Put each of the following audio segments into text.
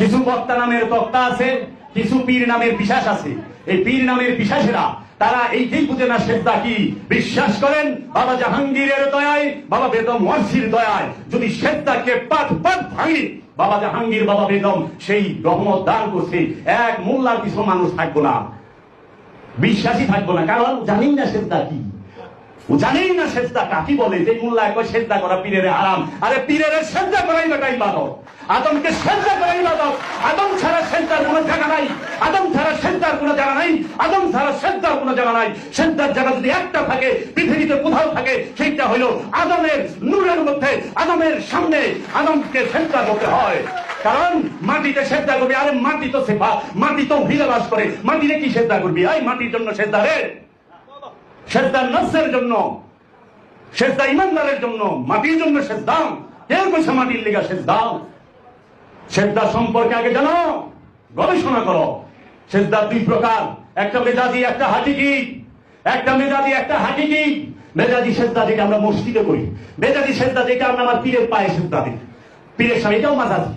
কিছু বক্তা নামের তক্তা আছে, কিছু পীর নামের পিশাচ আছে। এই পীর নামের পিশাচেরা তারা এইটাই বুঝে না সেজদা কি। বিশ্বাস করেন বাবা জাহাঙ্গীরের দয়ায়, বাবা বেদম ওয়াসির দয়ায় যদি সেজদাকে পাত পাত ভাঙি, বাবা জাহাঙ্গীর বাবা বেদম সেই রহমত দান করছে, এক মোল্লার কিছু মানুষ থাকবো না, বিশ্বাসী থাকবো না। কারণ জানি না সেজদা কি, জানেই না সেজদা কাকে বলে। যে মোল্লা একবার সেজদা করা পীরের হারাম। আরে পীরের সেজদা করাই বেটা ইবাদত, আদমকে সেজদা করা ইবাদত। আদম ছাড়া সেজদার কোনো জায়গা নাই, আদম ছাড়া সেজদার কোনো জায়গা নাই, আদম ছাড়া সেজদার কোনো জায়গা নাই। সেজদার জায়গা যদি একটা থাকে পৃথিবীতে কোথাও থাকে, সেইটা হলো আদমের নূরের মধ্যে, আদমের সামনে আদমকে সেজদা করতে হয়। কারণ মাটিতে সেজদা করবি, আরে মাটি তো সেফা, মাটি তো হিলে বাস করে, মাটিতে কি সেজদা করবি? এই মাটির জন্য সেজদা রে, সেজদা নফসের জন্য, সেজদা ইমানদারের জন্য, মাটির জন্য সেজদা। কেউ কইছে মাটির লেগা সেজদা? সেজদা সম্পর্কে আগে জানো, গবেষণা করো। সেজদা দুই প্রকার, একটা মেজাজি, একটা হাকিকি। একটা মেজাজি, একটা হাকিকি। মেজাজি সেজদা যেটা আমরা মসজিদে করি, মেজাজি সেজদা যেটা আমরা আমার পীরের পায়ে সেজদা দিই, পীরের সামনে, এটাও মেজাজি।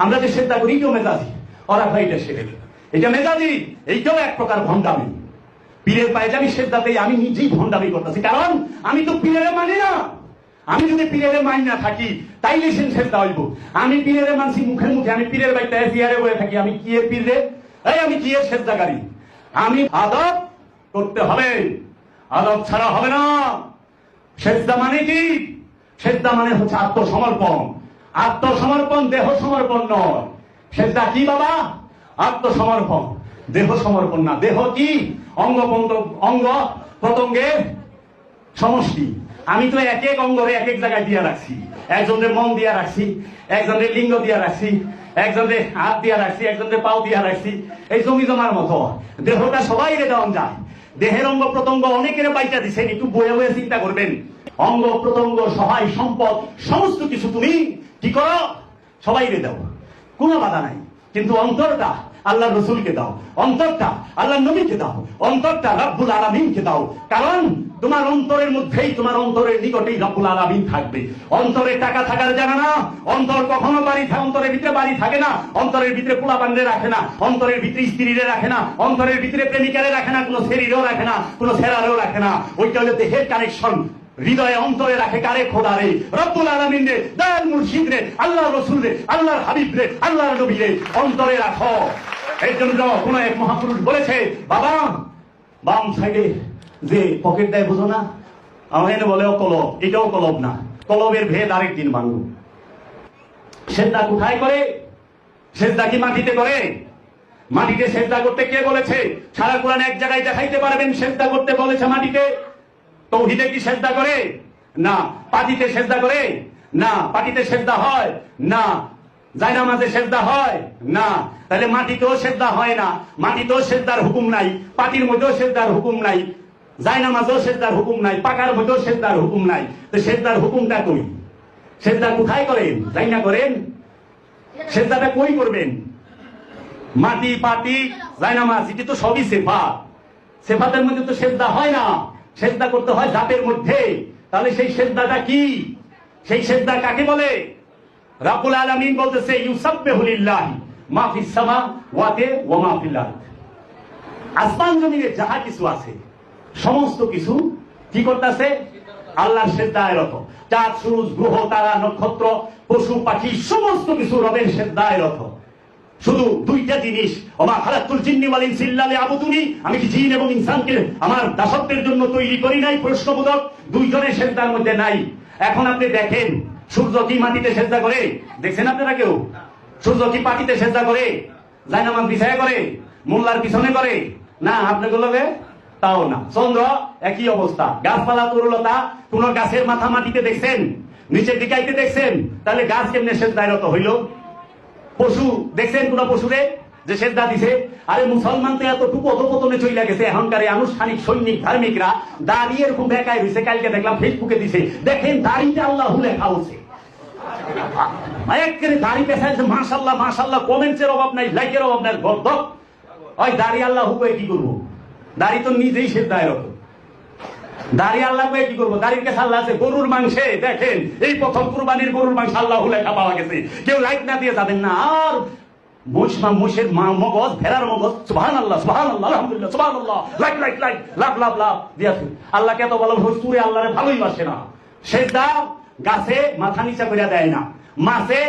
আমরা যে সেজদা করি এটাও মেজাজি। ওরা ভাই এটা সেরে, এটা মেজাজি, এইটাও এক প্রকার ভণ্ডামি। পীরের পায়ে যে আমি সেজদা দেই, আমি নিজেই ভণ্ডামি করতেছি, কারণ আমি তো পীরের মানি না। আমি যদি পীরের মানি না থাকি তাইলে সে সেজদা হইব। আমি পীরের মানছি মুখে মুখে, আমি পীরের বাইতে জিয়ারে বয়ে থাকি, আমি কি এর পীরে? এই আমি কি এর সেজদাকারী? আমি আদব করতে হবে, আদব ছাড়া হবে না। সেজদা মানে কি? সেজদা মানে হচ্ছে আত্মসমর্পণ। আত্মসমর্পণ, দেহ সমর্পণ নয়। সেজদা কি বাবা? আত্মসমর্পণ, দেহ সমর্পণ না। দেহ কি? অঙ্গ প্রত্যঙ্গের সমষ্টি। আমি তো এক এক অঙ্গরে এক এক জায়গায় দিয়া রাখছি। একজনের মন দিয়া রাখছি, একজনের লিঙ্গ দিয়া রাখছি, একজনের হাত দিয়া রাখছি, একজনের পাও দিয়া রাখছি। এই জমি জমার মতো দেহটা সবাই দেওয়া যায়। দেহের অঙ্গ প্রত্যঙ্গ অনেকের পাইটা দিচ্ছেন, একটু বয়ে বয়ে চিন্তা করবেন। অঙ্গ প্রত্যঙ্গ, সহায় সম্পদ, সমস্ত কিছু তুমি কি করো? সবাই দাও, কোনো বাধা নাই। কিন্তু অন্তরটা আল্লাহ রসুলকে দাও, অন্তরটা আল্লাহ নবীকে দাও, অন্তরটা রব্বুল আলামিনকে দাও। কারণ তোমার অন্তরের মধ্যেই, তোমার অন্তরের নিকটেই রব্বুল আলামিন থাকবে। অন্তরে টাকা থাকার জায়গা না। অন্তর কখনো অন্তরের ভিতরে বাড়ি থাকে না। অন্তরের ভিতরে পোলা বান্ধে রাখে না, অন্তরের ভিতরে স্ত্রীরে রাখে না, অন্তরের ভিতরে প্রেমিকারে রাখে না, কোনো শরীরেও রাখে না, কোনো সেরারেও রাখে না। ওইটা হলো দেহের কানেকশন। হৃদয়ে অন্তরে রাখে কারে? খোদা রে, রব্বুল আলামিন রে, দয়াল মুর্শিদ রে, আল্লাহ রসুল রে, আল্লাহর হাবিব রে, আল্লাহর নবী রে অন্তরে রাখো। এর জন্য কোন এক মহাপুরুষ বলেছে, বাবা বাম সাইডে যে পকেট দেয় বুঝো না, আমার এনে বলে কলব, এটাও কলব না, কলবের ভেদ আরেকদিন ভাঙব। সেজদা কোথায় করে? সেজদা কি মাটিতে করে? মাটিতে সেজদা করতে কে বলেছে? সারা কোরআন এক জায়গায় দেখাইতে পারবেন সেজদা করতে বলেছে মাটিতে? তৌহিদে কি সেজদা করে? না। পাটিতে সেজদা করে? না। পাটিতে সেজদা হয়? না। জায়নামাজে সেজদা হয়? না। তাহলে মাটিতেও সেজদা হয় না, মাটিতেও সেজদার হুকুম নাই, পাটির মধ্যেও সেজদার হুকুম নাই, জায়নামাজেও সেজদার হুকুম নাই, পাকার মধ্যেও সেজদার হুকুম নাই। তো সেজদার হুকুমটা কই? সেজদা কোথায় করেন? জায়না করেন? সেজদাটা কই করবেন? মাটি, পাটি, জায়নামাজ, এটি তো সবই সেফাত। সেফাতের মধ্যে তো সেজদা হয় না, সেজদা করতে হয় জাতের মধ্যে। তাহলে সেই সেজদাটা কি? সেই সেজদা কাকে বলে? রব্বুল আলামিন বলতেছে, ইউসাব্বিহু লিল্লাহি মা ফিস সামাওয়াতি ওয়া মা ফিল আরদ। আসমান জমিনে যাহা কিছু আছে সমস্ত কিছু কি করতেছে? আল্লাহর সেজদায় রত। চাঁদ, সূরজ, গ্রহ, তারা, নক্ষত্র, পশু পাখি সমস্ত কিছু রবের সেজদায় রত। শুধু দুইটা জিনিস, ওমা খালাকতুল জিন্নি ওয়াল ইনসা ইল্লা লিয়াবুদুনি, আমি কি জিন এবং ইনসানকে আমার দাসত্বের জন্য তৈরি করি নাই? প্রশ্নবোধক দুইজনের সেজদার মধ্যে নাই। এখন আপনি দেখেন, সূর্য কি মাটিতে সেজদা করে? দেখছেন আপনারা কেউ? সূর্য কি পাটিতে সেজদা করে? জায়নামাজ বিছায়া করে? মোল্লার পিছনে করে? না। আপনাগুলোকে তাও না। চন্দ্র একই অবস্থা। গাছপালা, তরুলতা, কোন গাছের মাথা মাটিতে দেখছেন? নিচের দিকে আইতে দেখছেন? তাহলে গাছ কেমনে সেজদায় রত হইল? পশু দেখছেন কোন পশুরে যে সেজদা দিছে? আরে মুসলমান তো এতটুকু অধপতনে চলে গেছে। এখনকার আনুষ্ঠানিক সৈনিক ধার্মিকরা দাঁড়িয়ে এরকম বেকায় হয়েছে। কালকে দেখলাম ফেসবুকে দিছে, দেখেন দাড়িটা আল্লাহ লেখা হচ্ছে। দাড়ি পেছাইছে, মাশাল্লাহ মাশাল্লাহ, কমেন্টসের অভাব নাই, লাইকের অভাব নাই। গর্দক ওই দাড়ি আল্লাহ হুকে কি করবো? দাড়ি তো নিজেই সেজদায় রত। দাড়ি আল্লাহ কি করবো? দাড়ির কাছে আল্লাহ আছে। গরুর মাংসে দেখেন, এই প্রথম কুরবানির গরুর মাংস আল্লাহ লেখা পাওয়া গেছে। কেউ লাইক না দিয়ে যাবেন না। আর মোষের মগজ, ভেড়ার মগজ, সুবহানাল্লাহ সুবহানাল্লাহ আলহামদুলিল্লাহ সুবহানাল্লাহ, লাখ লাখ লাখ লাখ লাখ লাখ দিয়াছে। আল্লাহকে এত ভালো হুজুরে আল্লাহরে ভালোই বাসে না। সেজদা গাছে মাথা নিচা করিয়া দেয় না, মাছে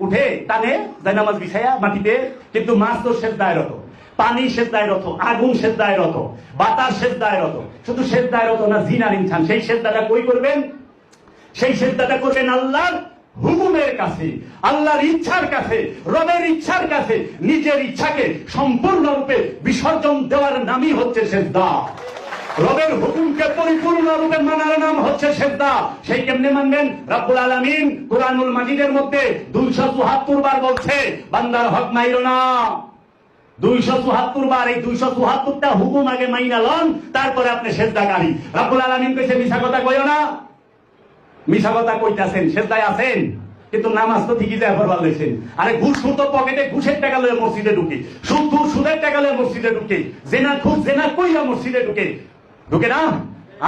উঠে টানে জায়নামাজ বিছাইয়া মাটিতে, কিন্তু মাছ তো সেজদায় রত, পানি সেজদায় রত, আগুন সেজদায় রত, বাতাস সেজদায় রত। শুধু সেজদায় রত না জিন আর ইনসান। সেই সেজদাটা কই করবেন? সেই সেজদাটা করবেন আল্লাহর হুকুমের কাছে, আল্লাহর ইচ্ছার কাছে, রবের ইচ্ছার কাছে। নিজের ইচ্ছাকে সম্পূর্ণরূপে বিসর্জন দেওয়ার নামই হচ্ছে সেজদা। রবের হুকুমকে পরিপূর্ণরূপে মানার নাম হচ্ছে সেজদা। সেই কেমনে মানবেন? রব্বুল আলামিন কুরআনুল মাজিদের মধ্যে 274 বার বলছে বান্দার হক মাইরো না। 274 বার। এই 274টা হুকুম আগে মাইনা লন, তারপরে আপনি সেজদাকারী। রব্বুল আলামিন কইছে মিছা কথা কইও না। মিছা কথা কইতাছেন, সেজদায় আছেন, কিন্তু নামাজ তো ঠিকই যায় পড়বার লইছেন। আরে ঘুষ তো পকেটে ঘুষের টাকা লয়ে মসজিদে ঢুকে, সুদের টাকা লয়ে মসজিদে ঢুকে, জেনা খুব জেনা কইয়া মসজিদে ঢুকে না?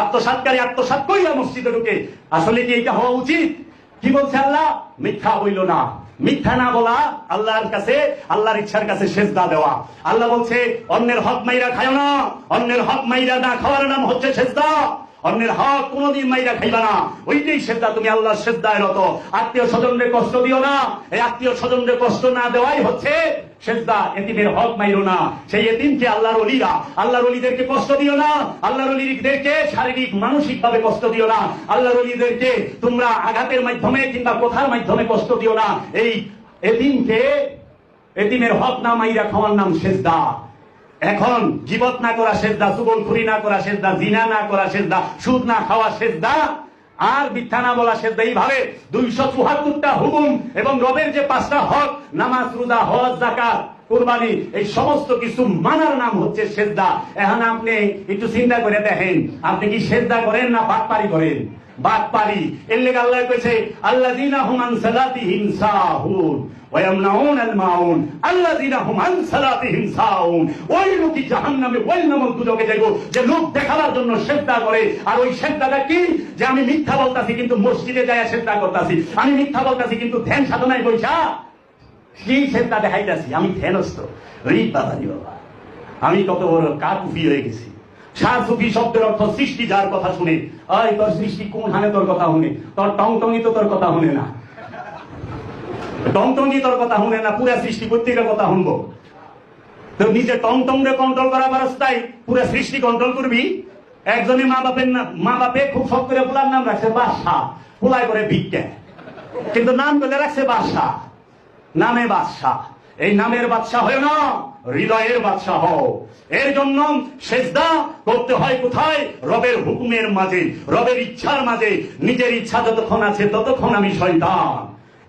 আত্মসাৎকারী আত্মসাৎ কইয়া মসজিদে ঢুকে। আসলে কি এটা হওয়া উচিত? কি বলছে আল্লাহ? মিথ্যা হইল না। মিথ্যা না বলা, আল্লাহর কাছে, আল্লাহর ইচ্ছার কাছে সেজদা দেওয়া। আল্লাহ বলছে অন্যের হক মাইরা খায় না। অন্যের হক মাইরা না খাওয়ার নাম হচ্ছে সেজদা। অন্যের হক কোনদিন মাইরা খাইবা না, ওইটাই সেজদা। তুমি আল্লাহর সেজদায় রত। আত্মীয় স্বজনদের কষ্ট দিও না, এই আত্মীয় স্বজনদের কষ্ট না দেওয়াই হচ্ছে সেজদা। এতিমের হক মাইরো না। সেই এতিমকে আল্লাহর ওলিরা, আল্লাহর ওলিদেরকে কষ্ট দিও না। আল্লাহর ওলিদেরকে শারীরিক মানসিক ভাবে কষ্ট দিও না। আল্লাহর ওলিদেরকে তোমরা আঘাতের মাধ্যমে কিংবা কথার মাধ্যমে কষ্ট দিও না। এই এতিমকে, এতিমের হক না মাইরা খাওয়ার নাম সেজদা। এখন গীবত না করা সেজদা, চুগলখুরি না করা সেজদা, জিনা না করা সেজদা, সুদ না খাওয়া সেজদা, আর মিথ্যা না বলা সেজদা। এইভাবে 274টা হুকুম এবং রবের যে 5টা হক, নামাজ, রোজা, হজ, যাকাত, কুরবানি, এই সমস্ত কিছু মানার নাম হচ্ছে সেজদা। এখন আপনি একটু চিন্তা করে দেখেন, আপনি কি সেজদা করেন না বাটপারি করেন? বাটপারি। এর লেগে আল্লাহ কইছে আল্লাযীনা হুম আন সালাতিহিম সাহুন ওয়া ইয়ামনাউনাল মাউন আল্লাযীনা হুম আন সালাতিহিম সাহুন। ওই লোকই জাহান্নামে, ওই নামক দুজকে যাইব যে লোক দেখাবার জন্য সেজদা করে। আর ওই সেজদাটা কি? যে আমি মিথ্যা বলতাছি কিন্তু মসজিদে যাইয়া সেজদা করতাছি, আমি মিথ্যা বলতাছি কিন্তু ধ্যান সাধনায় বইসা কি সেজদা দেখাইতাছি। আমি ধ্যানস্থ। রে বাবা রে বাবা, আমি কত বড় কাকুফি হয়ে গেছি। সুফি শব্দের অর্থ সৃষ্টি যার কথা শুনে। ওই তোর সৃষ্টি কোন হানে তোর কথা শুনে? তোর টংটঙ্গি তো তোর কথা শুনে না, টংটঙ্গি তোর কথা শুনে না, পুরা সৃষ্টি প্রত্যেকের কথা শুনবো। তো নিজে টংটংরে কন্ট্রোল করা রাস্তায় পুরা সৃষ্টি কন্ট্রোল করবি? একজনে মা বাপে খুব শখ করে পোলার নাম রাখছে বাদশা, পোলাই করে ভিক্ষা, কিন্তু নাম বলে রাখছে বাদশা, নামে বাদশা। এই নামের বাদশা হয় না, হৃদয়ের বাদশা হও। এর জন্য সেজদা করতে হয় কোথায়? রবের হুকুমের মাঝে, রবের ইচ্ছার মাঝে। নিজের ইচ্ছা যতক্ষণ আছে ততক্ষণ আমি শয়তান।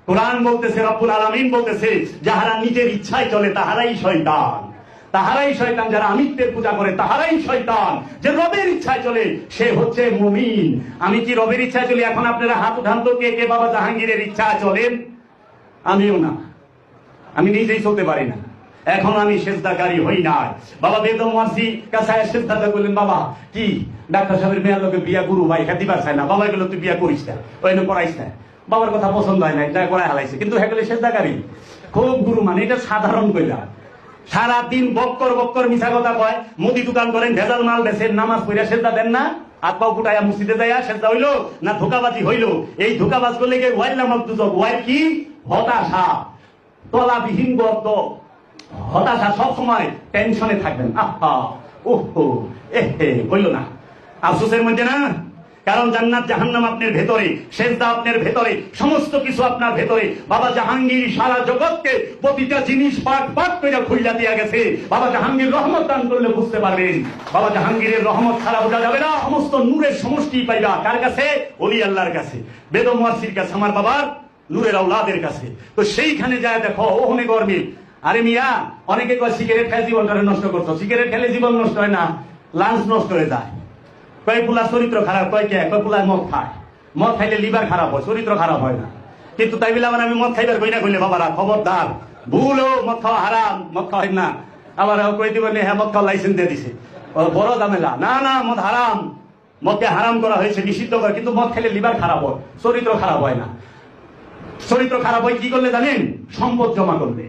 কোরআন বলতেছে, রব্বুল আলামিন বলতেছে, যাহারা নিজের ইচ্ছায় চলে তাহারাই শয়তান, তাহারাই শয়তান। যারা আমিত্বের পূজা করে তাহারাই শয়তান। যে রবের ইচ্ছায় চলে সে হচ্ছে মুমিন। আমি কি রবের ইচ্ছায় চলি? এখন আপনারা হাত উঠান তো, কে কে বাবা জাহাঙ্গীরের ইচ্ছায় চলেন? আমিও না, আমি নিজেই চলতে পারি না। এখন আমি সেজদাকারী হই নাই। বাবা বেদম ওয়াসি কাছে সেজদাটা বললেন, বাবা কি ডাক্তার সাহেবের মেয়ের লোকে বিয়া গুরু ভাই খাতি পারছাই না। বাবা এগুলো তুই বিয়া করিস না, ওই করাইস না। বাবার কথা পছন্দ হয় নাই, তাই করাই হালাইছে। কিন্তু হেগলে সেজদাকারী খুব গুরু, মানে এটা সাধারণ কইলা। সারাদিন বক্কর বক্কর মিছা কথা কয়, মুদি দোকান করেন, ভেজাল মাল বেচেন, নামাজ পড়া সেজদা দেন না। হাত পাও ফুটাইয়া মসজিদে যাইয়া সেজদা হইলো না ধোকাবাজি হইলো? এই ধোকাবাজ করলে গিয়ে ওয়াইল নামক দুজক। ওয়াইল কি? হতাশা, তলাবিহীন গর্ত, হতাশা। সবসময় টেনশনে থাকবেন। আহা ওহো এহে বললো না, আফসোসের মধ্যে না। কারণ জান্নাত জাহান্নাম আপনার ভেতরে, সেজদা আপনার ভেতরে, সমস্ত কিছু আপনার ভেতরে। বাবা জাহাঙ্গীর সারা জগৎকে প্রতিটা জিনিস পাট পাট করে খুইলা দিয়া গেছে। বাবা জাহাঙ্গীর রহমত দান করলে বুঝতে পারবেন। বাবা জাহাঙ্গীরের রহমত ছাড়া বোঝা যাবে না। সমস্ত নূরের সমষ্টি পাইবা কার কাছে? ওলি আল্লাহর কাছে, বেদম ওয়াসির কাছে, আমার বাবার নূরের আওলাদের কাছে। তো সেইখানে যায় দেখো ওহনে গরমি। আরে মিয়া, অনেকে কয় সিগারেট খেয়ে জীবনটা নষ্ট করছো। সিগারেট খেলে জীবন নষ্ট হয় না, লাঞ্চ নষ্ট হয়ে যায়। কয় পুলার চরিত্র খারাপ, কয় কে? কয় পুলার মদ খায়, মদ খাইলে লিভার খারাপ হয়, চরিত্র খারাপ হয় না। কিন্তু তাই বলে আবার আমি মদ খাইবার কই না কইলে বাবারা খবরদার, ভুলও মদ খাওয়া হারাম, মদ খাওয়া না। আবার কই দিবেন হ্যাঁ মদ খাওয়া লাইসেন্স দিয়ে দিছে, বড় ঝামেলা। না না, মদ হারাম, মদকে হারাম করা হয়েছে, নিষিদ্ধ করে। কিন্তু মদ খেলে লিভার খারাপ হয়, চরিত্র খারাপ হয় না। চরিত্র খারাপ হয় কি করলে জানেন? সম্পদ জমা করলে।